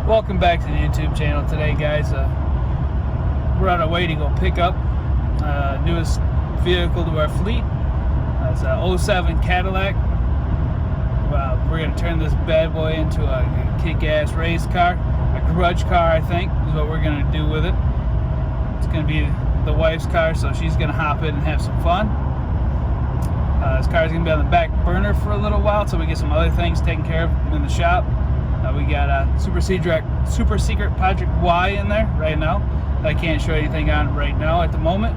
Welcome back to the YouTube channel today, guys. We're on our way to go pick up newest vehicle to our fleet. It's a 07 Cadillac. We're going to turn this bad boy into a kick-ass race car, a grudge car, I think, is what we're going to do with it. It's going to be the wife's car, so she's going to hop in and have some fun. This car is going to be on the back burner for a little while until we get some other things taken care of in the shop. We got a super secret Project Y in there right now. I can't show anything on it right now at the moment,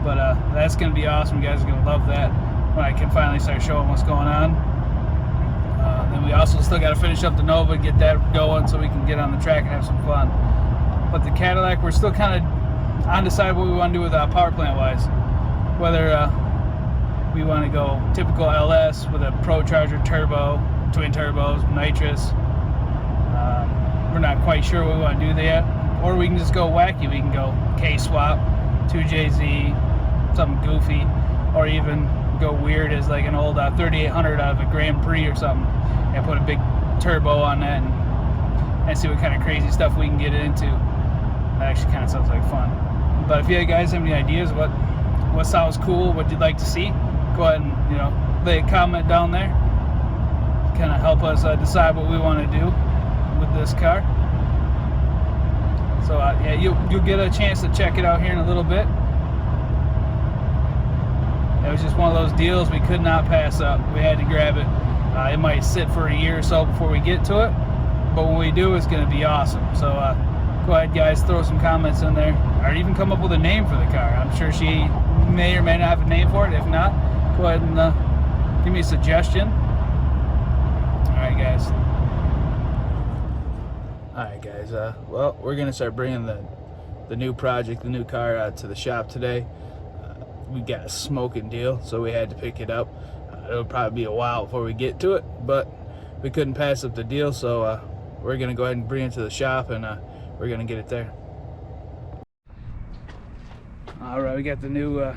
but that's going to be awesome. You guys are going to love that when I can finally start showing what's going on. Then we also still got to finish up the Nova and get that going so we can get on the track and have some fun. But the Cadillac, we're still kind of undecided what we want to do with power plant wise. Whether we want to go typical LS with a Pro Charger turbo, twin turbos, nitrous. We're not quite sure what we want to do there. Or we can just go wacky. We can go K-swap, 2JZ, something goofy, or even go weird as like an old 3800 out of a Grand Prix or something, and put a big turbo on that and see what kind of crazy stuff we can get into. That actually kind of sounds like fun. But if you guys have any ideas of what sounds cool, what you'd like to see, go ahead and lay a comment down there. Kind of help us decide what we want to do with this car. So yeah, you'll get a chance to check it out here in a little bit. It was just one of those deals we could not pass up. We had to grab it. It might sit for a year or so before we get to it, but when we do, it's going to be awesome. So go ahead, guys, throw some comments in there, or even come up with a name for the car. I'm sure she may or may not have a name for it. If not, go ahead and give me a suggestion. Alright guys, well, we're gonna start bringing the new project, the new car to the shop today. We got a smoking deal, so we had to pick it up. It'll probably be a while before we get to it, but we couldn't pass up the deal, so we're gonna go ahead and bring it to the shop, and we're gonna get it there. Alright, we got the new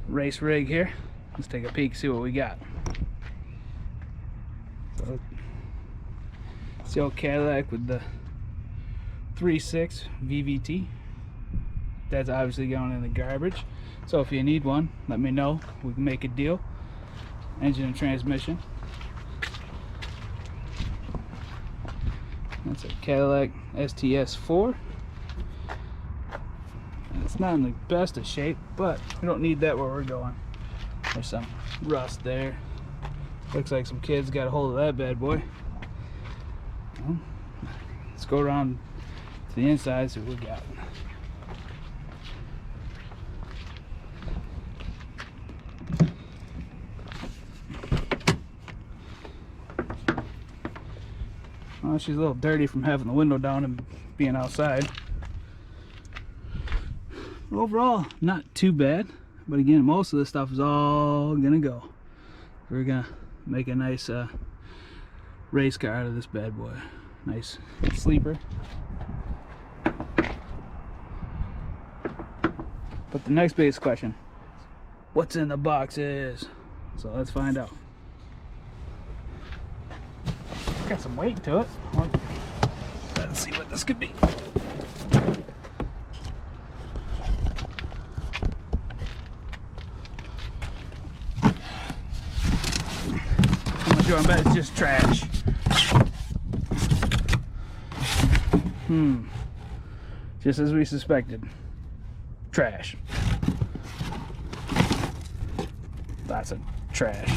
race rig here. Let's take a peek, see what we got. So, it's the old Cadillac with the 3.6 VVT. That's obviously going in the garbage. So if you need one, let me know. We can make a deal. Engine and transmission. That's a Cadillac STS4. And it's not in the best of shape, but we don't need that where we're going. There's some rust there. Looks like some kids got a hold of that bad boy. Well, let's go around to the inside, see what we got. Well, she's a little dirty from having the window down and being outside. Overall, not too bad. But again, most of this stuff is all gonna go. We're gonna make a nice race car out of this bad boy. Nice sleeper. But the next biggest question, what's in the boxes? So let's find out. Got some weight to it. Let's see what this could be. I bet it's just trash. Just as we suspected. Trash. Lots of trash.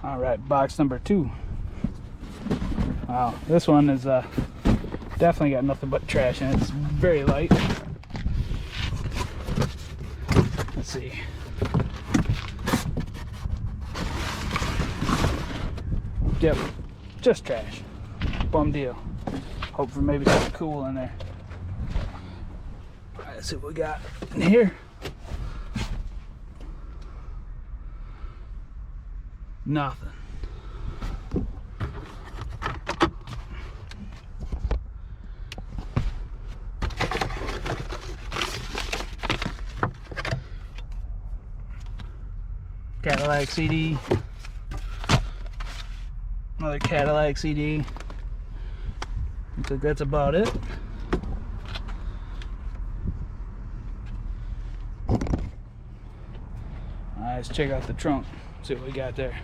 Alright, box number 2. Wow, this one is definitely got nothing but trash in it. It's very light. Let's see. Yep, just trash. Bum deal. Hope for maybe something cool in there. Alright, let's see what we got in here. Nothing. Cadillac CD. Another Cadillac CD. Looks like that's about it. Alright, let's check out the trunk. See what we got there.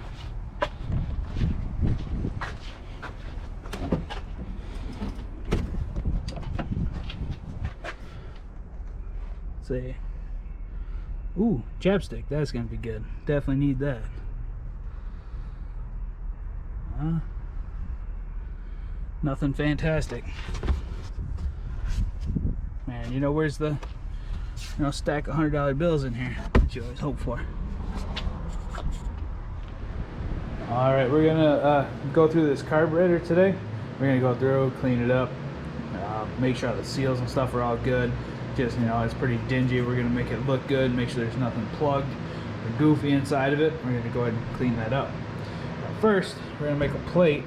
See. Ooh, chapstick. That's gonna be good. Definitely need that. Nothing fantastic. Man, you know where's the stack of $100 bills in here that you always hope for. Alright, we're gonna go through this carburetor today. We're gonna go through, clean it up, make sure the seals and stuff are all good. Just, it's pretty dingy. We're gonna make it look good, make sure there's nothing plugged or goofy inside of it. We're gonna go ahead and clean that up. But first, we're gonna make a plate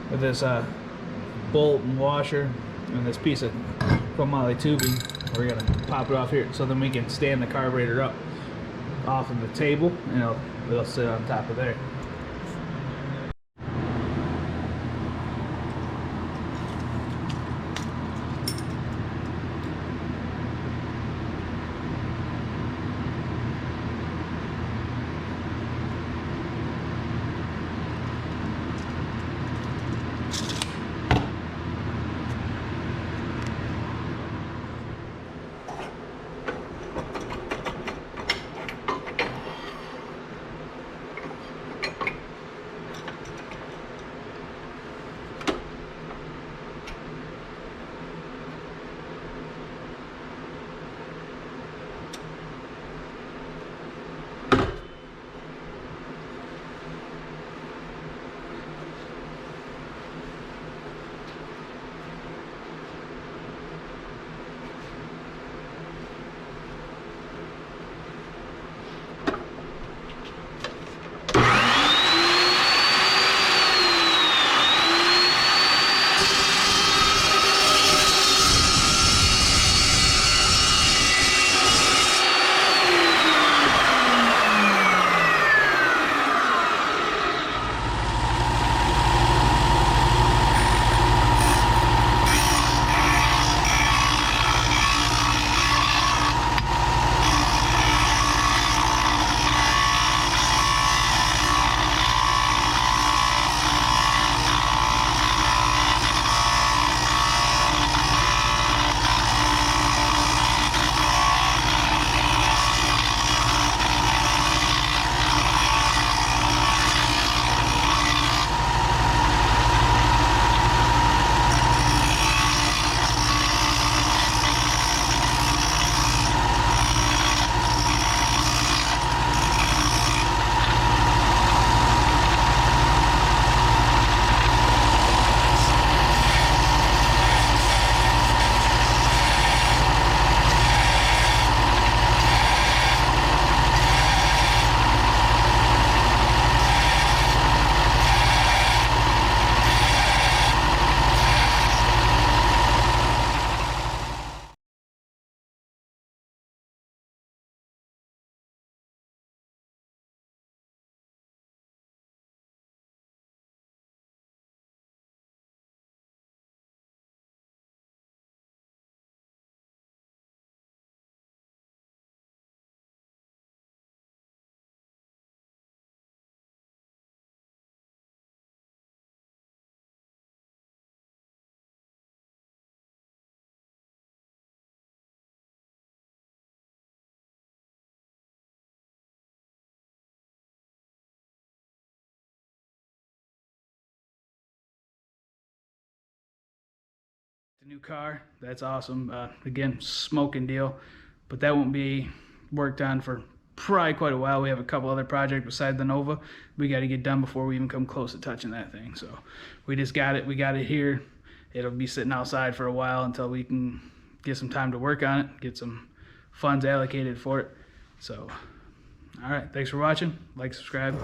with this bolt and washer and this piece of chromoly tubing. We're gonna pop it off here so then we can stand the carburetor up off of the table and it'll sit on top of there. The new car, that's awesome. Again, smoking deal, but that won't be worked on for probably quite a while. We have a couple other projects beside the Nova we got to get done before we even come close to touching that thing. So we just got it. We got it here. It'll be sitting outside for a while until we can get some time to work on it, get some funds allocated for it. So, all right, thanks for watching. Like, subscribe.